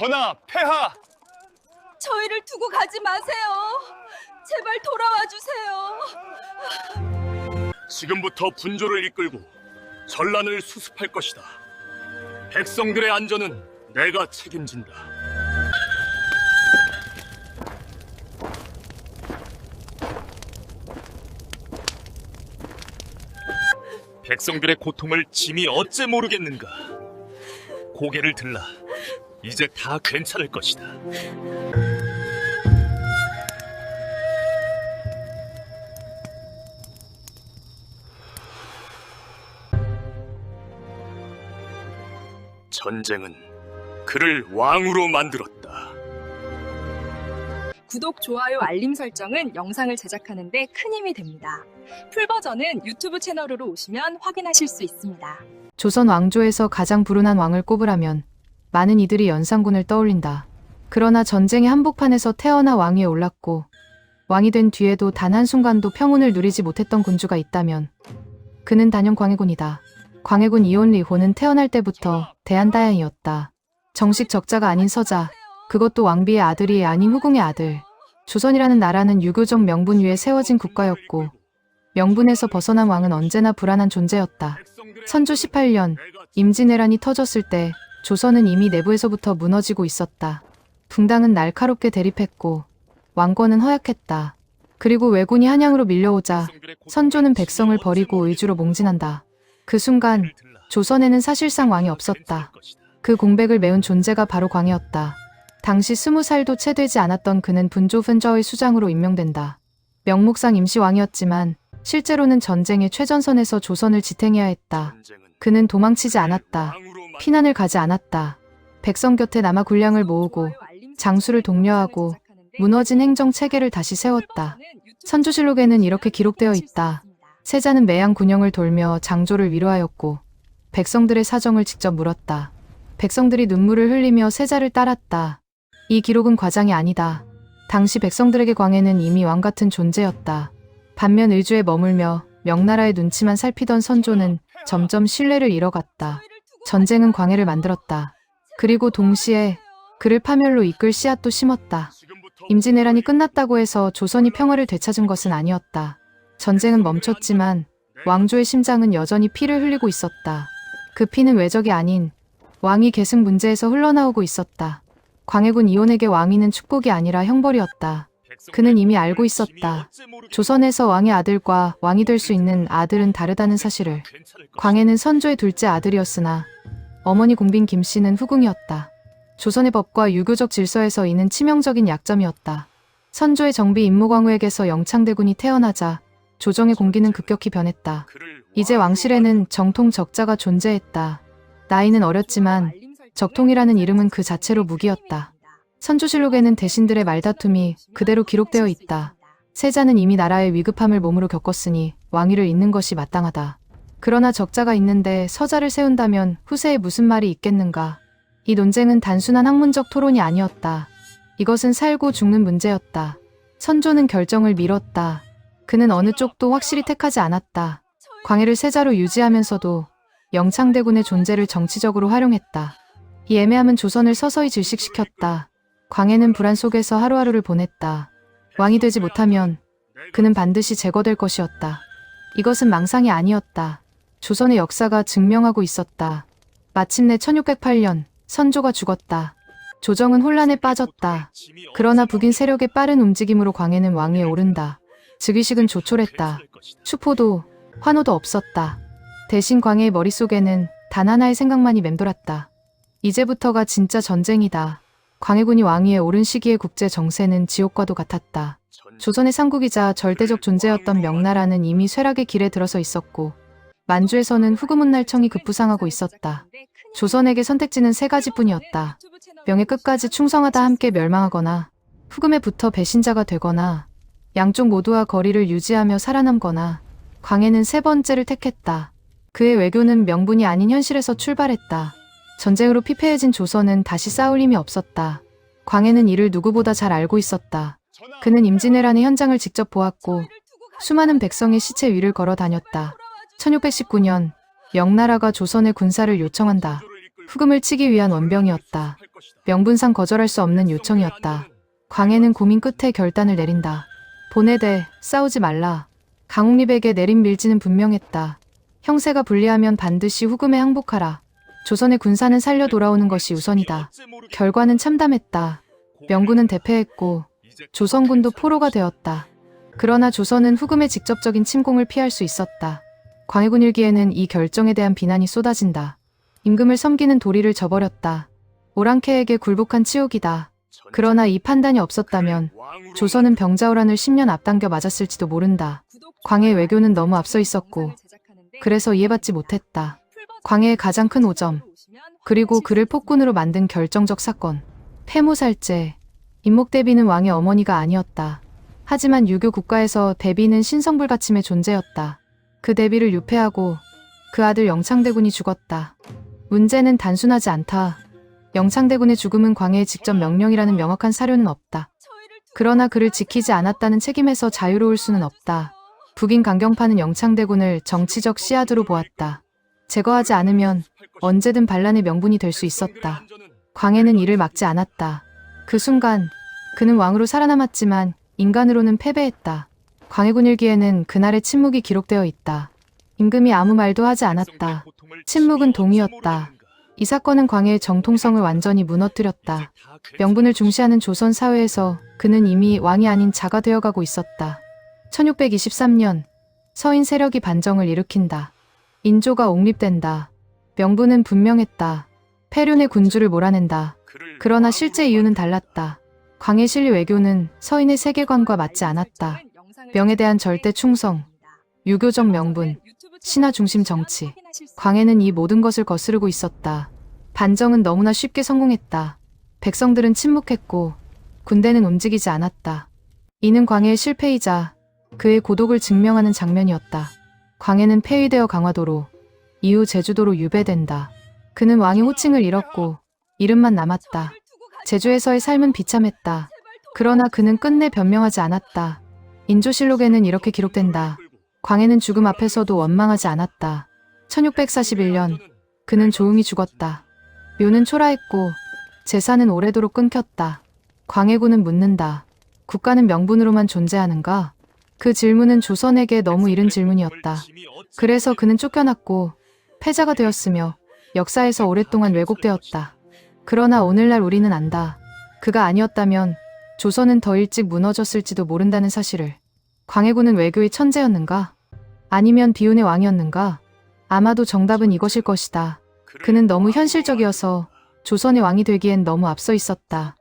전하, 폐하! 저희를 두고 가지 마세요. 제발 돌아와 주세요. 지금부터 분조를 이끌고 전란을 수습할 것이다. 백성들의 안전은 내가 책임진다. 백성들의 고통을 짐이 어째 모르겠는가. 고개를 들라. 이제 다 괜찮을 것이다. 전쟁은 그를 왕으로 만들었다. 구독, 좋아요, 알림 설정은 영상을 제작하는 데 큰 힘이 됩니다. 풀버전은 유튜브 채널으로 오시면 확인하실 수 있습니다. 조선 왕조에서 가장 불운한 왕을 꼽으라면 많은 이들이 연산군을 떠올린다. 그러나 전쟁의 한복판에서 태어나 왕위에 올랐고 왕이 된 뒤에도 단 한순간도 평온을 누리지 못했던 군주가 있다면 그는 단연 광해군이다. 광해군 이온리호는 태어날 때부터 대한다양이었다. 정식 적자가 아닌 서자, 그것도 왕비의 아들이 아닌 후궁의 아들. 조선이라는 나라는 유교적 명분 위에 세워진 국가였고 명분에서 벗어난 왕은 언제나 불안한 존재였다. 선조 18년 임진왜란이 터졌을 때 조선은 이미 내부에서부터 무너지고 있었다. 붕당은 날카롭게 대립했고 왕권은 허약했다. 그리고 왜군이 한양으로 밀려오자 선조는 백성을 버리고 의주로 몽진한다. 그 순간 조선에는 사실상 왕이 없었다. 그 공백을 메운 존재가 바로 광해였다. 당시 20살도 채 되지 않았던 그는 분조분저의 수장으로 임명된다. 명목상 임시왕이었지만 실제로는 전쟁의 최전선에서 조선을 지탱해야 했다. 그는 도망치지 않았다. 피난을 가지 않았다. 백성 곁에 남아 군량을 모으고 장수를 독려하고 무너진 행정 체계를 다시 세웠다. 선조실록에는 이렇게 기록되어 있다. 세자는 매양 군영을 돌며 장조를 위로하였고 백성들의 사정을 직접 물었다. 백성들이 눈물을 흘리며 세자를 따랐다. 이 기록은 과장이 아니다. 당시 백성들에게 광해는 이미 왕 같은 존재였다. 반면 의주에 머물며 명나라의 눈치만 살피던 선조는 점점 신뢰를 잃어갔다. 전쟁은 광해를 만들었다. 그리고 동시에 그를 파멸로 이끌 씨앗도 심었다. 임진왜란이 끝났다고 해서 조선이 평화를 되찾은 것은 아니었다. 전쟁은 멈췄지만 왕조의 심장은 여전히 피를 흘리고 있었다. 그 피는 외적이 아닌 왕위 계승 문제에서 흘러나오고 있었다. 광해군 이온에게 왕위는 축복이 아니라 형벌이었다. 그는 이미 알고 있었다. 조선에서 왕의 아들과 왕이 될 수 있는 아들은 다르다는 사실을. 광해는 선조의 둘째 아들이었으나 어머니 공빈 김씨는 후궁이었다. 조선의 법과 유교적 질서에서 이는 치명적인 약점이었다. 선조의 정비 임모광우에게서 영창대군이 태어나자 조정의 공기는 급격히 변했다. 이제 왕실에는 정통 적자가 존재했다. 나이는 어렸지만 적통이라는 이름은 그 자체로 무기였다. 선조실록에는 대신들의 말다툼이 그대로 기록되어 있다. 세자는 이미 나라의 위급함을 몸으로 겪었으니 왕위를 잇는 것이 마땅하다. 그러나 적자가 있는데 서자를 세운다면 후세에 무슨 말이 있겠는가. 이 논쟁은 단순한 학문적 토론이 아니었다. 이것은 살고 죽는 문제였다. 선조는 결정을 미뤘다. 그는 어느 쪽도 확실히 택하지 않았다. 광해를 세자로 유지하면서도 영창대군의 존재를 정치적으로 활용했다. 이 애매함은 조선을 서서히 질식시켰다. 광해는 불안 속에서 하루하루를 보냈다. 왕이 되지 못하면 그는 반드시 제거될 것이었다. 이것은 망상이 아니었다. 조선의 역사가 증명하고 있었다. 마침내 1608년 선조가 죽었다. 조정은 혼란에 빠졌다. 그러나 북인 세력의 빠른 움직임으로 광해는 왕위에 오른다. 즉위식은 조촐했다. 추포도 환호도 없었다. 대신 광해의 머릿속에는 단 하나의 생각만이 맴돌았다. 이제부터가 진짜 전쟁이다. 광해군이 왕위에 오른 시기의 국제 정세는 지옥과도 같았다. 조선의 상국이자 절대적 존재였던 명나라는 이미 쇠락의 길에 들어서 있었고 만주에서는 후금문날청이 급부상하고 있었다. 조선에게 선택지는 세 가지뿐이었다. 명예 끝까지 충성하다 함께 멸망하거나 후금에 붙어 배신자가 되거나 양쪽 모두와 거리를 유지하며 살아남거나 광해는 세 번째를 택했다. 그의 외교는 명분이 아닌 현실에서 출발했다. 전쟁으로 피폐해진 조선은 다시 싸울 힘이 없었다. 광해는 이를 누구보다 잘 알고 있었다. 그는 임진왜란의 현장을 직접 보았고 수많은 백성의 시체 위를 걸어 다녔다. 1619년 명나라가 조선의 군사를 요청한다. 후금을 치기 위한 원병이었다. 명분상 거절할 수 없는 요청이었다. 광해는 고민 끝에 결단을 내린다. 보내되 싸우지 말라. 강옥립에게 내린 밀지는 분명했다. 형세가 불리하면 반드시 후금에 항복하라. 조선의 군사는 살려 돌아오는 것이 우선이다. 결과는 참담했다. 명군은 대패했고 조선군도 포로가 되었다. 그러나 조선은 후금의 직접적인 침공을 피할 수 있었다. 광해군 일기에는 이 결정에 대한 비난이 쏟아진다. 임금을 섬기는 도리를 저버렸다. 오랑캐에게 굴복한 치욕이다. 그러나 이 판단이 없었다면 조선은 병자호란을 10년 앞당겨 맞았을지도 모른다. 광해의 외교는 너무 앞서 있었고 그래서 이해받지 못했다. 광해의 가장 큰 오점, 그리고 그를 폭군으로 만든 결정적 사건. 폐모살제. 임목대비는 왕의 어머니가 아니었다. 하지만 유교 국가에서 대비는 신성불가침의 존재였다. 그 대비를 유폐하고 그 아들 영창대군이 죽었다. 문제는 단순하지 않다. 영창대군의 죽음은 광해의 직접 명령이라는 명확한 사료는 없다. 그러나 그를 지키지 않았다는 책임에서 자유로울 수는 없다. 북인 강경파는 영창대군을 정치적 씨앗으로 보았다. 제거하지 않으면 언제든 반란의 명분이 될 수 있었다. 광해는 이를 막지 않았다. 그 순간 그는 왕으로 살아남았지만 인간으로는 패배했다. 광해군 일기에는 그날의 침묵이 기록되어 있다. 임금이 아무 말도 하지 않았다. 침묵은 동의였다. 이 사건은 광해의 정통성을 완전히 무너뜨렸다. 명분을 중시하는 조선 사회에서 그는 이미 왕이 아닌 자가 되어가고 있었다. 1623년 서인 세력이 반정을 일으킨다. 인조가 옹립된다. 명분은 분명했다. 폐륜의 군주를 몰아낸다. 그러나 실제 이유는 달랐다. 광해 신리 외교는 서인의 세계관과 맞지 않았다. 명에 대한 절대 충성, 유교적 명분, 신화 중심 정치. 광해는 이 모든 것을 거스르고 있었다. 반정은 너무나 쉽게 성공했다. 백성들은 침묵했고 군대는 움직이지 않았다. 이는 광해의 실패이자 그의 고독을 증명하는 장면이었다. 광해는 폐위되어 강화도로, 이후 제주도로 유배된다. 그는 왕의 호칭을 잃었고 이름만 남았다. 제주에서의 삶은 비참했다. 그러나 그는 끝내 변명하지 않았다. 인조실록에는 이렇게 기록된다. 광해는 죽음 앞에서도 원망하지 않았다. 1641년 그는 조용히 죽었다. 묘는 초라했고 제사는 오래도록 끊겼다. 광해군은 묻는다. 국가는 명분으로만 존재하는가? 그 질문은 조선에게 너무 이른 질문이었다. 그래서 그는 쫓겨났고 패자가 되었으며 역사에서 오랫동안 왜곡되었다. 그러나 오늘날 우리는 안다. 그가 아니었다면 조선은 더 일찍 무너졌을지도 모른다는 사실을. 광해군은 외교의 천재였는가? 아니면 비운의 왕이었는가? 아마도 정답은 이것일 것이다. 그는 너무 현실적이어서 조선의 왕이 되기엔 너무 앞서 있었다.